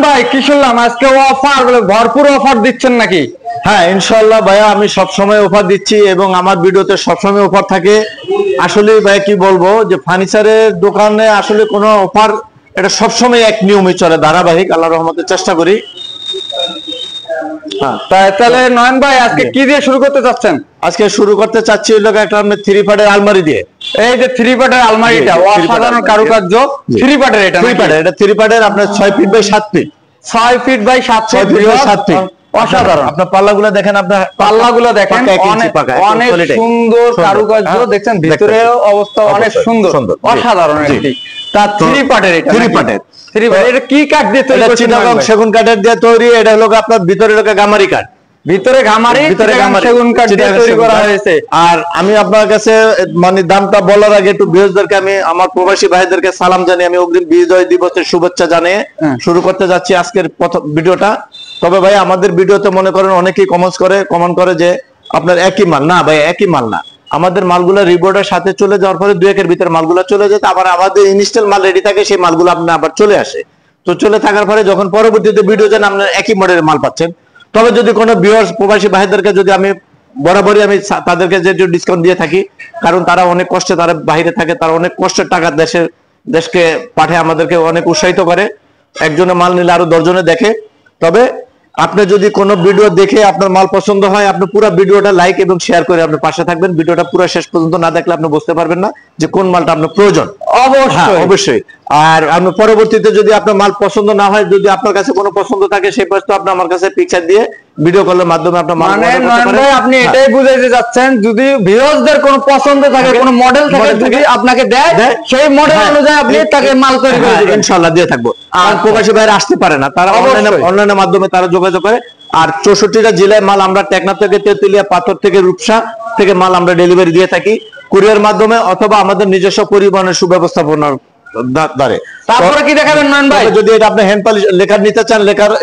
ভাই কি শুনলাম আজকে অফার ভরপুর অফার দিচ্ছেন নাকি? হ্যাঁ ইনশাআল্লাহ ভাইয়া, আমি সব সময় অফার দিচ্ছি এবং আমার ভিডিওতে সব সময় অফার থাকে। আসলে ভাইয়া কি বলবো, যে ফার্নিচারের দোকানে আসলে কোনো অফার এটা সব সময় এক নিয়মই চলে, ধারাবাহিক, আল্লাহর রহমতে চেষ্টা করি। হ্যাঁ তাহলে নয়ন ভাই আজকে কি দিয়ে শুরু করতে চাচ্ছেন? আজকে শুরু করতে চাচ্ছি হলো একটা 3 পার্টের আলমারি দিয়ে। এই যে 3 পার্টের আলমারিটা অসাধারণ কারুকার্য। 3 পার্টের এটা 3 পার্টের, এটা 3 পার্টের আপনার 6 feet by 7 feet, 6 feet by 7 feet, অসাধারণ। আপনার পাল্লাগুলো দেখেন, আপনার পাল্লাগুলো দেখেন অনেক সুন্দর কারুকার্য দেখছেন, ভিতরে অবস্থা অনেক সুন্দর, অসাধারণ একটি। তার 3 পার্টের এটা 3 পার্টের এটা কি কাঠ দিয়ে তৈরি করছেন? চিটাগং সেগুন কাঠের দিয়ে তৈরি। এটা হলো আপনার ভিতরে হলো গামারি কাঠ, ভিতরে গামারি সেগুন কাঠ দিয়ে তৈরি করা হয়েছে। আর আমি আপনার কাছে মানে দামটা বলার আগে একটু বিজয়দেরকে, আমি আমার প্রবাসী ভাইদেরকে সালাম জানিয়ে আমি অগ্রিম বিজয় দিবসের শুভেচ্ছা জানিয়ে শুরু করতে যাচ্ছি আজকের প্রথম ভিডিওটা। তবে ভাই আমাদের ভিডিওতে মনে করেন অনেকেই কমেন্ট করে যে আপনার একই মাল। না ভাই, একই মাল না, আমাদের মালগুলো রিবোর্ডের সাথে চলে যাওয়ার পরে 2-1 ভিতরে মালগুলো চলে যেতে, আবার আমাদের ইনস্টল মাল রেডি থাকে, সেই মালগুলো আপনার আবার চলে আসে। তো চলে থাকার পরে যখন পরবর্তীতে ভিডিও যেন আপনার একই মডেলের মাল পাচ্ছেন। তবে যদি কোনো ভিউয়ার্স প্রবাসী ভাইদেরকে যদি আমি বরাবরই আমি তাদেরকে যে ডিসকাউন্ট দিয়ে থাকি, কারণ তারা অনেক কষ্টে, তারা বাইরে থাকে, তারা অনেক কষ্টের টাকা দেশকে পাঠায়, আমাদেরকে অনেক উৎসাহিত করে। একজনে মাল নিলে আরো 10 জনে দেখে। তবে আপনি যদি কোনো ভিডিও দেখে আপনার মাল পছন্দ হয়, আপনি পুরো ভিডিওটা লাইক এবং শেয়ার করে আপনার পাশে থাকবেন। ভিডিওটা পুরো শেষ পর্যন্ত না দেখলে আপনি বুঝতে পারবেন না যে কোন মালটা আপনার প্রয়োজন। অবশ্যই। আর আপনি পরবর্তীতে যদি আপনার মাল পছন্দ না হয়, যদি আপনার কাছে কোনো পছন্দ থাকে, সেই পছন্দ আপনি আমার কাছে পিকচার দিয়ে ভিডিও কলের মাধ্যমে আপনার মাল অর্ডার করতে পারেন। আপনি এটাই বুঝাইতে যাচ্ছেন, যদি ভিউয়ারদের কোনো পছন্দ থাকে, কোনো মডেল থাকে, যদি আপনাকে দেয় সেই মডেল অনুযায়ী আপনি তাকে মাল তৈরি করে দিবেন, ইনশাআল্লাহ দিয়ে থাকবো। আর প্রবাসী ভাইরা আসতে পারে না, তারা অনলাইনের মাধ্যমে তারা যোগাযোগ করে। আর 64টা জেলায় মাল আমরা টেকনাফ থেকে, তেতুলিয়া, পাথর থেকে, রূপসা থেকে মাল আমরা ডেলিভারি দিয়ে থাকি কুরিয়ার মাধ্যমে, অথবা আমাদের নিজস্ব পরিবহনের সুব্যবস্থাপনার দ্বারে। তারপরে কি দেখাবেন নয়ন ভাই? যদি এটা আপনি হ্যান্ড পলিশ লেখার নিতে চান,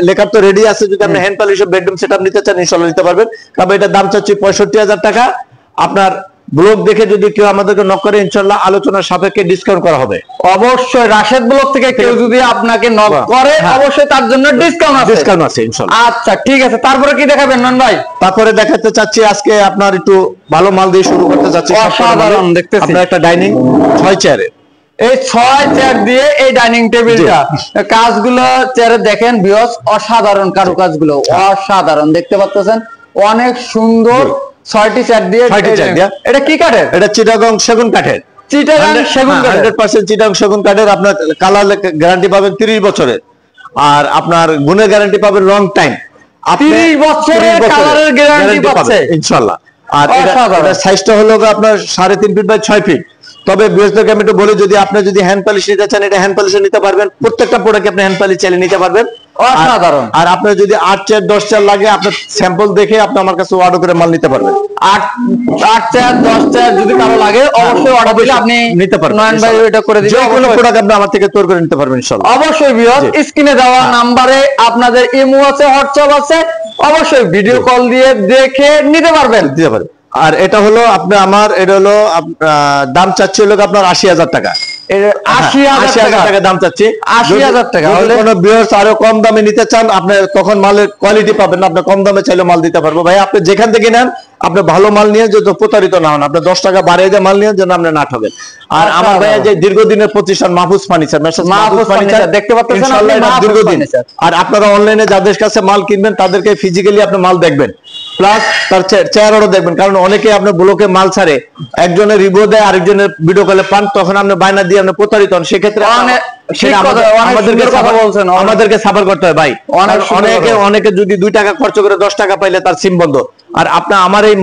লেখার তো রেডি আছে, যদি আপনি হ্যান্ড পলিশ বেডরুম সেটআপ নিতে চান, ইনশাআল্লাহ নিতে পারবেন। তবে এটা দাম চাচ্ছি 65,000 টাকা। আপনার ব্লগ দেখে যদি কেউ আমাদেরকে নক করে, ইনশাআল্লাহ আলোচনার সাপেক্ষে ডিসকাউন্ট করা হবে। অবশ্যই রাশেদ ব্লগ থেকে কেউ যদি আপনাকে নক করে, অবশ্যই তার জন্য ডিসকাউন্ট আছে ইনশাআল্লাহ। আচ্ছা ঠিক আছে, তারপরে কি দেখাবেন নয়ন ভাই? তারপরে দেখাতে চাচ্ছি আজকে আপনার একটু ভালো মাল দিয়ে শুরু করতে যাচ্ছি। অসাধারণ দেখতেছি আপনার একটা ডাইনিং 6 চেয়ারের, এই 6 চেয়ার দিয়ে এই ডাইনিং টেবিলটা, কাজগুলো চেয়ারে দেখেন ভিউয়ার্স, অসাধারণ কারুকাজগুলো, অসাধারণ দেখতে পাচ্ছেন, অনেক সুন্দর। 6টি চেয়ার দিয়ে, এটা কি কাঠের? এটা চিটাগং সেগুন কাঠের। চিটাগং সেগুন কাঠের, 100% চিটাগং সেগুন কাঠের। আপনার কালার গ্যারান্টি পাবেন 30 বছরের, আর আপনার গুণের গ্যারান্টি পাবেন লং টাইম। 30 বছরের কালারের গ্যারান্টি পাচ্ছেন ইনশাআল্লাহ। আর এটা সাইজটা হলো আপনার 3.5 ফিট বাই 6 ফিট। তবে বিশেষজ্ঞকে আমি একটু বলি, যদি আপনি যদি হ্যান্ড পলিশ নিতে চান, এটা হ্যান্ড পলিশে নিতে পারবেন। প্রত্যেকটা প্রোডাক্ট আপনি হ্যান্ড পলিশ চালিয়ে নিতে পারবেন। অসাধারণ। আর আপনার যদি 8 চেয়ার 10 চেয়ার লাগে, আপনার স্যাম্পল দেখে আপনি আমার কাছে অর্ডার করে মাল নিতে পারবেন। 8 চেয়ার 10 চেয়ার যদি কারো লাগে, অবশ্যই অর্ডার দিলে আপনি নিতে পারবেন। নয়ন ভাই এটা করে দিবেন। যে কোনো প্রোডাক্ট আপনি আমার থেকে তৈরি করে নিতে পারবেন ইনশাআল্লাহ। অবশ্যই ভিউয়ার্স, স্ক্রিনে দেওয়া নম্বরে আপনাদের ইমো আছে, হোয়াটসঅ্যাপ আছে, অবশ্যই ভিডিও কল দিয়ে দেখে নিতে পারবেন। আর এটা হলো আপনি আমার, এটা হলো দাম চাচ্ছি হলো আপনার 80,000 টাকা। 80,000 টাকা দাম চাচ্ছি। 80,000 টাকা হলে কোনো ভিউয়ার্স আরো কম দামে নিতে চান, আপনি তখন মালের কোয়ালিটি পাবেন না, আপনি কম দামে চাইলে মাল দিতে পারবো। ভাই আপনি যেখান থেকে নেন, আপনি ভালো মাল নিয়ে যত প্রতারিত না হন, আপনি 10 টাকা বাড়িয়ে দিয়ে মাল নিয়ে যেন আপনি না ঠকেন। আর আমার ভাইয়া যে দীর্ঘদিনের প্রতিষ্ঠান মাহফুজ ফার্নিচার, মাহফুজ ফার্নিচার দেখতে পাচ্ছেন, ইনশাআল্লাহ এটা দীর্ঘদিন। আর আপনারা অনলাইনে যাদের কাছে মাল কিনবেন, তাদেরকে ফিজিক্যালি আপনি মাল দেখবেন, প্লাস তার চেহারাও দেখবেন। কারণ অনেকে আপনার ব্লকে মাল ছাড়ে, একজনের রিভিউ দেয়, আরেকজনের ভিডিও কলে পান, তখন আপনি বায়না দিয়ে আপনি প্রতারিত হন। সেক্ষেত্রে আমাদেরকে সাফার করতে হয় ভাই। অনেকে যদি 2 টাকা খরচ করে 10 টাকা পাইলে তার সিম বন্ধ। আর আপনার আমার এই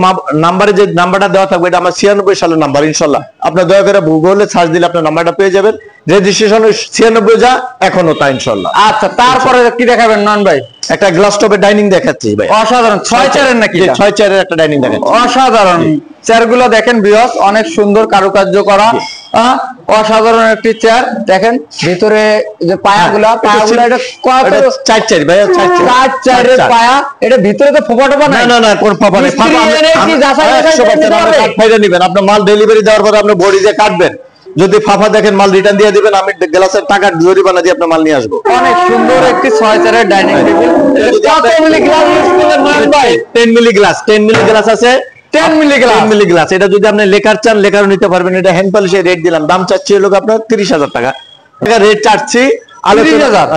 নাম্বারে যে নাম্বারটা দেওয়া থাকবে, এটা আমার 96 সালের নাম্বার। ইনশাআল্লাহ আপনার দয়া করে গুগলে সার্চ দিলে আপনার নাম্বারটা পেয়ে যাবেন। রেজিস্ট্রেশন 96 যা এখনো তা ইনশাআল্লাহ। আচ্ছা তারপরে কি দেখাবেন নয়ন ভাই? একটা গ্লাস টপের ডাইনিং দেখাচ্ছি ভাই, অসাধারণ। 6 চেয়ারের নাকি? 6 চেয়ারের একটা ডাইনিং দেখাচ্ছি, অসাধারণ। চেয়ারগুলো দেখেন ভিউয়ার্স, অনেক সুন্দর কারুকার্য করা, অসাধারণ একটি চেয়ার। দেখেন ভিতরে যে পায়াগুলা, এটা 4 চেয়ার ভাই, 4 চেয়ারের পায়া। এটা ভিতরে তো ফোপা টোপা নাই? না কোন ফোপা নেই। আপনার মাল ডেলিভারি দেওয়ার পরে আপনি বডি দিয়ে কাটবেন, যদি ফাফা দেখেন মাল রিটার্ন দিয়ে দিবেন, আমি গ্লাসের টাকা জরিমানা দিয়ে আপনার মাল নিয়ে আসবো। অনেক সুন্দর একটি 6 চেয়ারের ডাইনিং টেবিল। কত মিলি গ্লাস ইউজ করলেন নয়ন ভাই? 10 মিলি গ্লাস, 10 মিলি গ্লাস আছে, 10 মিলি গ্লাস, 10 মিলি গ্লাস। এটা যদি আপনি লেকার চান লেকারও নিতে পারবেন। এটা হ্যান্ড পলিশে রেট দিলাম, দাম চাচ্ছি হলো আপনার 30,000 টাকা। রেট চাচ্ছি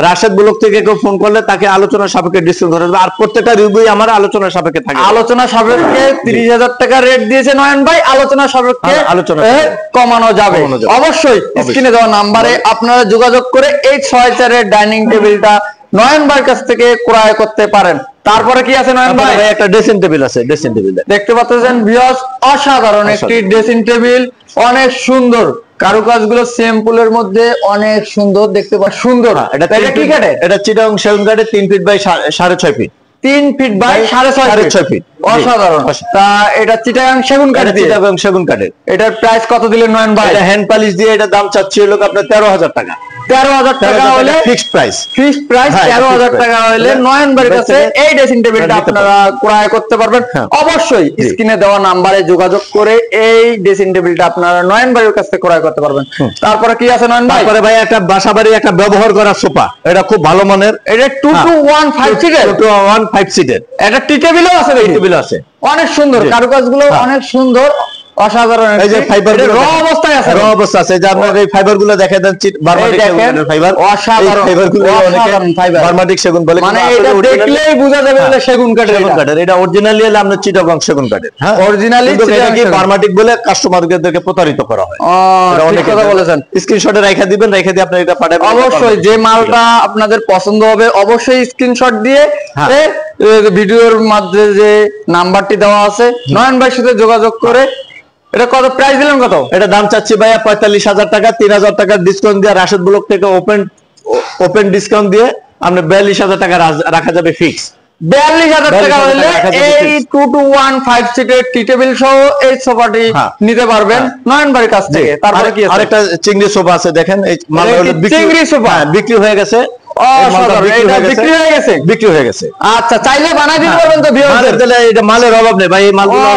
রাশেদ ব্লক থেকে কেউ ফোন করলে তাকে আলোচনা সাপেক্ষে ডিসকাউন্ট করা যাবে। আর প্রত্যেকটা রিভিউ আমার আলোচনা সাপেক্ষে থাকে। আলোচনা সাপেক্ষে 30,000 টাকা রেট দিয়েছে নয়ন ভাই, আলোচনা সাপেক্ষে কমানো যাবে। অবশ্যই স্ক্রিনে দেওয়া নাম্বারে আপনারা যোগাযোগ করে এই 6 চেয়ারের ডাইনিং টেবিলটা নয়ন ভাইয়ের কাছ থেকে ক্রয় করতে পারেন। তারপরে কি আছে নয়ন ভাই? একটা ড্রেসিং টেবিল আছে, ড্রেসিং টেবিল দেখতে পাচ্ছেন ভিউয়ার্স, অসাধারণ একটি ড্রেসিং টেবিল, অনেক সুন্দর কারুকাজগুলো সিম্পলের মধ্যে অনেক সুন্দর দেখতে পাচ্ছেন। সুন্দর। এটা কি কাঠের? এটা চিটাগং সেগুন কাঠের 3 feet by 6.5 feet. 3 feet by 6.5 feet. অসাধারণ। তা এটা চিটাগং সেগুন কাঠ, চিটাগং সেগুন কাঠের। এটার প্রাইস কত দিলেন নয়ন ভাই? এটা হ্যান্ড পলিশ দিয়ে এটা দাম চাচ্ছি হলো আপনার 13,000 টাকা। 13,000 টাকা হলে ফিক্সড প্রাইস। ফিক্সড প্রাইস 13,000 টাকা হলে নয়ন ভাইয়ের কাছে এই ড্রেসিং টেবিলটা আপনারা ক্রয় করতে পারবেন। অবশ্যই স্ক্রিনে দেওয়া নম্বরে যোগাযোগ করে এই ড্রেসিং টেবিলটা আপনারা নয়ন ভাইয়ের কাছে ক্রয় করতে পারবেন। তারপরে কি আছে নয়ন ভাই? তারপরে ভাই একটা বাসাবাড়ি একটা ব্যবহার করা সোফা, এটা খুব ভালো মানের। এটা 2-to-1 সিটের, 2-to-1 সিটের। এটা টি টেবিলও আছে, টি টেবিল আছে, অনেক সুন্দর কারুকাজগুলো, অনেক সুন্দর, অসাধারণ। এই যে ফাইবার র অবস্থায় আছে, র অবস্থা আছে। যে আপনার এই ফাইবার গুলো দেখা যাচ্ছে বারমাটিক সেগুনের ফাইবার, অসাধারণ ফাইবার গুলো অনেকে ফাইবার বারমাটিক সেগুন বলে, মানে এটা দেখলেই বোঝা যাবে এটা সেগুন কাঠের। সেগুন কাঠের। এটা অরিজিনালি হলো আমরা চিটাগং সেগুন কাঠের। হ্যাঁ, অরিজিনালি এটা কি বারমাটিক বলে কাস্টমারদেরকে প্রতারিত করা হয়। এটা অনেক কথা বলেছেন। স্ক্রিনশটে রেখে দিবেন, রেখে দিয়ে আপনি এটা পাঠাবেন। অবশ্যই যে মালটা আপনাদের পছন্দ হবে অবশ্যই স্ক্রিনশট দিয়ে ভিডিওর মধ্যে যে নাম্বারটি দেওয়া আছে নয়ন ভাইয়ের সাথে যোগাযোগ করে। এটা কত প্রাইস দিলেন? কত? এটা দাম চাচ্ছি ভাইয়া 45,000 টাকা। 3,000 টাকার ডিসকাউন্ট দিয়ে রাশেদ ব্লক থেকে ওপেন ডিসকাউন্ট দিয়ে আপনি 42,000 টাকা রাখা যাবে ফিক্স। 42,000 টাকা হলে এই 2-to-1 সিটের টি টেবিল সহ এই সোফাটি নিতে পারবেন নয়ন ভাইয়ের কাছ থেকে। তারপরে কি আছে? আরেকটা চিংড়ি সোফা আছে, দেখেন এই মালটা হলো চিংড়ি সোফা বিক্রি হয়ে গেছে। বিক্রি হয়ে গেছে। আচ্ছা, চাইলে বানাই দিতে পারবেন তো ভিউয়ারদের? এটা মালের অভাব নেই ভাই, এই মালগুলো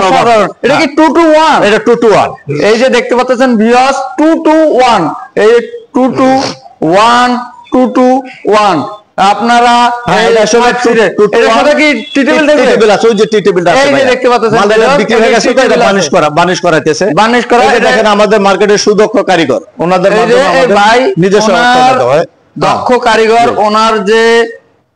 এটা কি 2-to-1? এটা 2-to-1। এই যে দেখতে পাচ্ছেন ভিউয়ার্স, 2-to-1, এই 2-to-1, 2-to-1 আপনারা এটার সাথে কি টি টেবিল টেবিল আছে? ওই যে টি টেবিলটা আছে, এই যে দেখতে পাচ্ছেন মালটা বিক্রি হয়ে গেছে, এটা বানিশ করাইতেছে। বানিশ করা। এটা দেখেন আমাদের মার্কেটের সুদক্ষ কারিগর, ওনাদের মাধ্যমে আমাদের নিজস্ব হয়। দক্ষ কারিগর, ওনার যে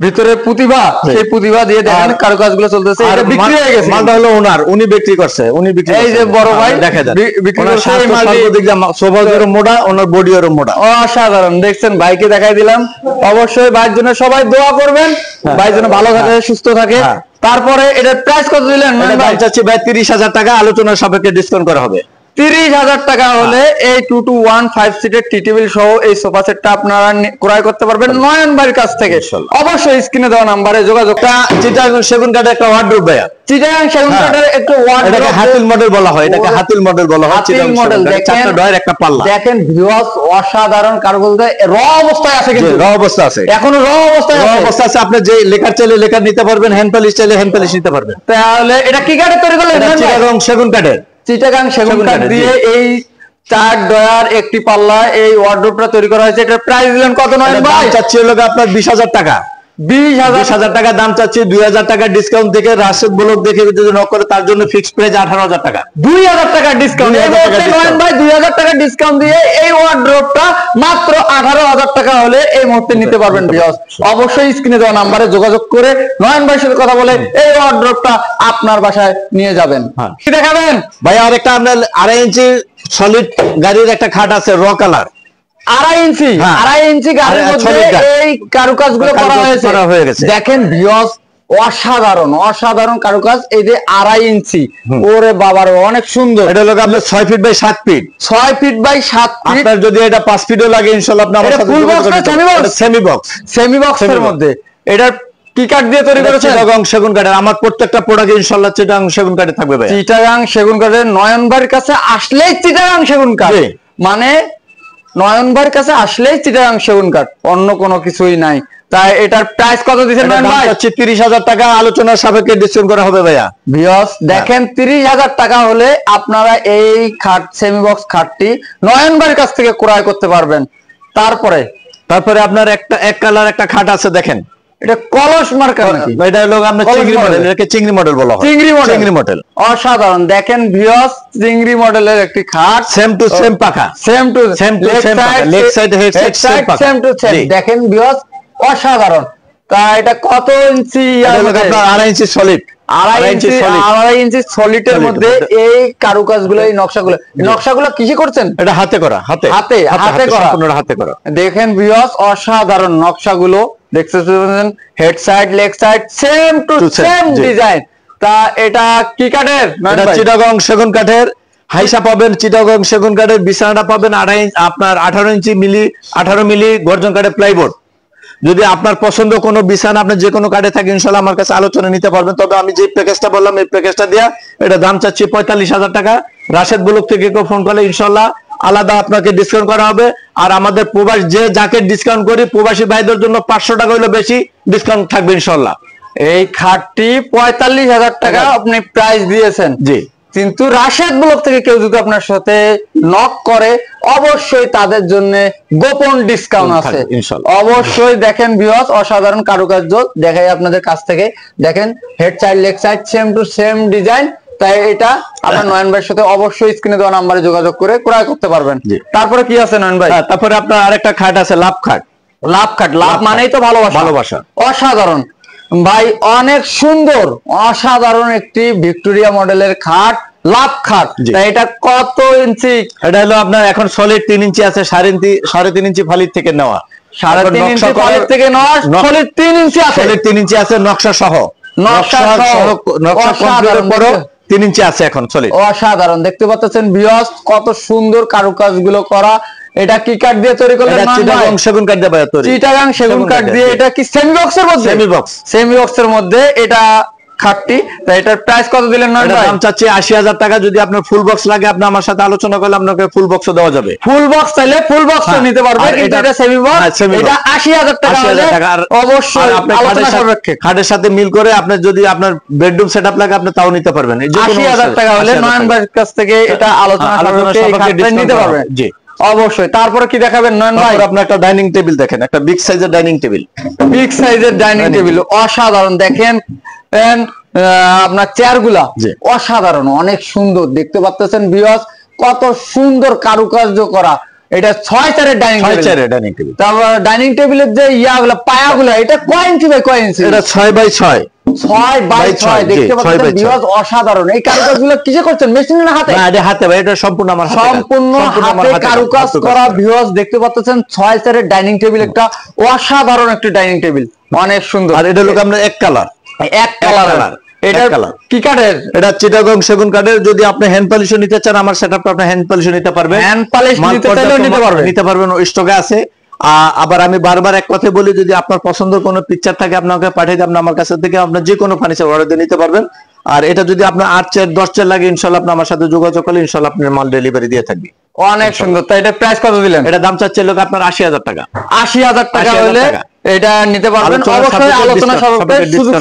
ভিতরে প্রতিভা, সেই প্রতিভা দিয়ে দেখেন কারুকাজগুলো চলতেছে। এটা বিক্রি হয়ে গেছে। মালটা হলো ওনার, উনি বিক্রি করছে, উনি বিক্রি। এই যে বড় ভাই দেখা যায় বিক্রি করছে এই মালটি। সোফার মোটা, ওনার বডিরও মোটা। অসাধারণ। দেখছেন, ভাইকে দেখাই দিলাম। অবশ্যই ভাইয়ের জন্য সবাই দোয়া করবেন, ভাইয়ের জন্য ভালো থাকে, সুস্থ থাকে। তারপরে এটার প্রাইস কত দিলেন? দাম চাচ্ছি ভাই 30,000 টাকা, আলোচনার সাপেক্ষে ডিসকাউন্ট করা হবে। 30,000 টাকা হলে এই 2-to-1 সিটের টি টেবিল সহ এই সোফা সেটটা আপনারা ক্রয় করতে পারবেন নয়ন ভাইয়ের কাছ থেকে। অবশ্যই স্ক্রিনে দেওয়া নাম্বারে যোগাযোগ। চিটাগং সেগুন কাঠের একটা ওয়ার্ডরোব ভাইয়া। চিটাগং সেগুন কাঠের একটা ওয়ার্ডরোব, এটাকে হাতিল মডেল বলা হয়। এটাকে হাতিল মডেল বলা হয়। হাতিল মডেল। চারটা ডয়ার, একটা পাল্লা। দেখেন ভিউয়ার্স, অসাধারণ কারুকাজ, র অবস্থায় আছে, কিন্তু র অবস্থা আছে, এখনো র অবস্থা আছে। আপনি যে লেকার চাইলে লেকার নিতে পারবেন, হ্যান্ড পলিশ চাইলে হ্যান্ড পলিশ নিতে পারবেন। তাহলে এটা কি কাঠের তৈরি করলেন? চিটাগং সেগুন কাঠের। চিটাগং সেগুন কাঠ দিয়ে এই 4 ডয়ার, একটি পাল্লা, এই ওয়ার্ডরোবটা তৈরি করা হয়েছে। এটার প্রাইস দিলেন কত নয়ন ভাই? দাম চাচ্ছি হলো আপনার 20,000 টাকা। 20,000 টাকা দাম চাচ্ছি। 2,000 টাকা ডিসকাউন্ট থেকে রাশেদ ব্লক দেখে যদি নক করে তার জন্য ফিক্সড প্রাইস 18,000 টাকা। 2,000 টাকা ডিসকাউন্ট। নয়ন ভাই 2,000 টাকা ডিসকাউন্ট দিয়ে এই ওয়ার্ডরোবটা মাত্র 18,000 টাকা হলে এই মুহূর্তে নিতে পারবেন ভিউয়ার্স। অবশ্যই স্ক্রিনে দেওয়া নম্বরে যোগাযোগ করে নয়ন ভাইয়ের সাথে কথা বলে এই ওয়ার্ডরোবটা আপনার বাসায় নিয়ে যাবেন। কি দেখাবেন ভাই? আরেকটা আপনার 2.5 ইঞ্চি সলিড গাড়ির একটা খাট আছে, র কালার। 2.5 ইঞ্চি গাড়ির মধ্যে এই কারুকাজগুলো করা হয়েছে। দেখেন ভিউয়ার্স, অসাধারণ কারুকাজ। এই যে 2.5 ইঞ্চি, ওরে বাবার অনেক সুন্দর। এটা হলো আপনার 6 feet by 7 feet. 6 feet by 7 feet. আপনার যদি এটা 5 ফিটও লাগে ইনশাআল্লাহ আপনি আমার সাথে যোগাযোগ করতে। সেমি বক্সের মধ্যে এটার কি কাঠ দিয়ে তৈরি করেছেন? চিটাগং সেগুন কাঠের। আমার প্রত্যেকটা প্রোডাক্ট ইনশাআল্লাহ চিটাগং সেগুন কাঠে থাকবে ভাই। চিটাগং সেগুন কাঠের। নয়ন ভাইয়ের কাছে আসলেই চিটাগং সেগুন কাঠ, মানে নয়ন ভাইয়ের কাছে আসলেই চিটাগং সেগুন কাঠ, অন্য কোনো কিছুই নাই। তাই এটার প্রাইস কত দিচ্ছেন ভাই? 30,000 টাকা, আলোচনার সাপেক্ষে ডিসকাউন্ট করা হবে ভাইয়া। ভিউয়ার্স দেখেন 30,000 টাকা হলে আপনারা এই খাট সেমি বক্স খাটটি নয়ন ভাইয়ের কাছ থেকে ক্রয় করতে পারবেন। তারপরে আপনার একটা এক কালার একটা খাট আছে দেখেন, এটা কলস মার্কা নাকি? এটা হলো আমরা চিংড়ি মডেল, এটাকে চিংড়ি মডেল বলা হয়। চিংড়ি মডেল অসাধারণ। দেখেন ভিউয়ার্স চিংড়ি মডেলের একটি খাট, সেম টু সেম পাখা, same to same leg side head side same to same. দেখেন ভিউয়ার্স অসাধারণ। তা এটা কত ইঞ্চি? আপনার 2.5 ইঞ্চি সলিড, 2.5 ইঞ্চি সলিডের মধ্যে এই কারুকাজগুলো, এই নকশাগুলো কিসে করছেন? এটা হাতে করা, হাতে করা। দেখেন ভিউয়ার্স অসাধারণ নকশাগুলো দেখতেছেন, head side leg side same to same design. তা এটা কি কাঠের? এটা চিটাগং সেগুন কাঠের। হাইসা পাবেন চিটাগং সেগুন কাঠের, বিছানাটা পাবেন 18 মিলি গর্জন কাঠের প্লাইবোর্ড। যদি আপনার পছন্দ কোনো বিছানা আপনি যে কোনো কাঠে থাকে ইনশাআল্লাহ আমার কাছে আলোচনা নিতে পারবেন। তবে আমি যে প্যাকেজটা বললাম এই প্যাকেজটা দিয়া এটা দাম চাচ্ছি 45,000 টাকা। রাশেদ ব্লক থেকে কেউ ফোন করলে ইনশাআল্লাহ আলাদা আপনাকে ডিসকাউন্ট করা হবে। আর আমাদের প্রবাসী যাকে ডিসকাউন্ট করি প্রবাসী ভাইদের জন্য 500 টাকা হলে বেশি ডিসকাউন্ট থাকবে ইনশাআল্লাহ। এই খাটটি 45,000 টাকা আপনি প্রাইস দিয়েছেন। জি, কিন্তু রাশেদ ব্লক থেকে কেউ যদি আপনার সাথে নক করে অবশ্যই তাদের জন্য গোপন ডিসকাউন্ট আছে অবশ্যই। দেখেন ভিউয়ার্স অসাধারণ কারুকার্য দেখাই আপনাদের কাছ থেকে। দেখেন head side leg side same to same design. তাই এটা আপনার নয়ন ভাইয়ের সাথে অবশ্যই স্ক্রিনে দেওয়া নাম্বারে যোগাযোগ করে ক্রয় করতে পারবেন। তারপরে কি আছে নয়ন ভাই? তারপরে আপনার আরেকটা খাট আছে লাভ খাট। লাভ মানেই তো ভালোবাসা। অসাধারণ ভাই, অনেক সুন্দর অসাধারণ একটি ভিক্টোরিয়া মডেলের খাট, লাভ খাট। এটা কত ইঞ্চি? এটা হলো আপনার এখন সলিড 3 ইঞ্চি আছে, 3.5 ইঞ্চি ফালির থেকে নেওয়া, 3.5 ইঞ্চি ফালির থেকে নেওয়া, সলিড 3 ইঞ্চি আছে, সলিড 3 ইঞ্চি আছে নকশা সহ, নকশা কমপ্লিটের পরও 3 ইঞ্চি আছে এখন সলিড। অসাধারণ দেখতে পাচ্ছেন ভিউয়ার্স কত সুন্দর কারুকাজগুলো করা। এটা কি কাঠ দিয়ে তৈরি করলেন? চিটাগং সেগুন কাঠ দিয়ে তৈরি, চিটাগং সেগুন কাঠ দিয়ে। এটা কি সেমি বক্সের মধ্যে? সেমি বক্সের মধ্যে এটা খাটটি। তাই এটার প্রাইস কত দিলেন? দাম চাচ্ছি 80,000 টাকা। যদি আপনার ফুল বক্স লাগে আপনি আমার সাথে আলোচনা করলে আপনাকে ফুল বক্সও দেওয়া যাবে। ফুল বক্স চাইলে ফুল বক্স নিতে পারবেন, কিন্তু এটা সেমি বক্স, এটা 80,000 টাকা হলে অবশ্যই আলোচনা সাপেক্ষে খাটের সাথে মিল করে আপনি যদি আপনার বেডরুম সেটআপ লাগে আপনি তাও নিতে পারবেন। 80,000 টাকা হলে নয়ন ভাইয়ের কাছ থেকে এটা আলোচনা সাপেক্ষে নিতে পারবেন। জি অবশ্যই। তারপরে কি দেখাবেন নয়ন ভাই? আপনি একটা ডাইনিং টেবিল দেখেন, একটা বিগ সাইজের ডাইনিং টেবিল, বিগ সাইজের ডাইনিং টেবিল অসাধারণ। দেখেন আপনার চেয়ারগুলা অসাধারণ, অনেক সুন্দর দেখতে পাচ্ছেন ভিউয়ার্স কত সুন্দর কারুকার্য করা। এটা 6 চেয়ারের ডাইনিং টেবিল। তারপর ডাইনিং টেবিলের যে ইয়াগুলা পায়াগুলা এটা কয় ইঞ্চি বাই কয় ইঞ্চি? এটা 6x6 দেখতে পাচ্ছেন ভিউয়ার্স অসাধারণ। এই কারুকাজগুলো কিসে করছেন? মেশিন না হাতে? না এটা হাতে ভাই, এটা সম্পূর্ণ আমার হাতে, সম্পূর্ণ হাতে কারুকাজ করা। ভিউয়ার্স দেখতে পাচ্ছেন 6 চেয়ারের ডাইনিং টেবিল, একটা অসাধারণ একটি ডাইনিং টেবিল, অনেক সুন্দর। আর এটা হলো আমরা এক কালার। এটা কি কাঠের? এটা চিটাগং সেগুন কাঠের। যদি আপনি হ্যান্ড পলিশ নিতে চান আমার সেটআপটা আপনি হ্যান্ড পলিশ নিতে পারবেন, হ্যান্ড পলিশ নিতে পারবেন, স্টকে আছে। আবার আমি বারবার এক কথা বলি, যদি আপনার পছন্দের কোনো পিকচার থাকে আপনাকে পাঠিয়ে দিয়ে আপনি আমার কাছে থেকে আপনার যে কোনো ফার্নিচার অর্ডার দিয়ে নিতে পারবেন। আর এটা যদি আপনার 8 চেয়ার 10 চেয়ার লাগে ইনশাআল্লাহ আপনি আমার সাথে যোগাযোগ করলে ইনশাআল্লাহ আপনার মাল ডেলিভারি দিয়ে থাকবে। অনেক সুন্দর। তাই এটা প্রাইস কত দিলেন? এটা দাম চাচ্ছে লোক আপনার 80,000 টাকা। 80,000 টাকা হলে এটা নিতে পারবেন। অবশ্যই আলোচনা সাপেক্ষে সুযোগ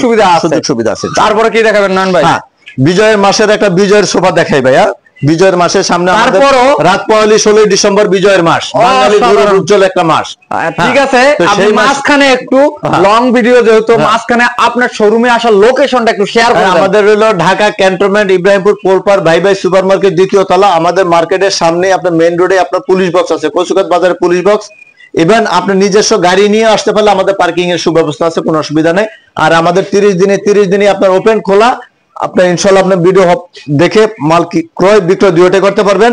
সুবিধা আছে। তারপরে কি দেখাবেন নয়ন ভাই? বিজয়ের মাসের একটা বিজয়ের সোফা দেখাই ভাইয়া। বিজয়ের মাসের সামনে রাত পহেলি 16 ডিসেম্বর বিজয়ের মাস, বাঙালি উজ্জ্বল একটা মাস। ঠিক আছে, আপনি মাঝখানে একটু লং ভিডিও যেহেতু মাঝখানে আপনার শোরুমে আসার লোকেশনটা একটু শেয়ার করুন। আমাদের হলো ঢাকা ক্যান্টনমেন্ট ইব্রাহিমপুর পোলপার ভাই ভাই সুপারমার্কেট 2য় তলা। আমাদের মার্কেটের সামনে আপনার মেইন রোডে আপনার পুলিশ বক্স আছে, কচুকাত বাজারে পুলিশ বক্স। ইভেন আপনি নিজস্ব গাড়ি নিয়ে আসতে পারলে আমাদের পার্কিং এর সুব্যবস্থা আছে, কোনো অসুবিধা নেই। আর আমাদের 30 দিনে আপনার ওপেন খোলা। আপনি ইনশাআল্লাহ আপনার ভিডিও দেখে মাল ক্রয় বিক্রয় দুটোই করতে পারবেন।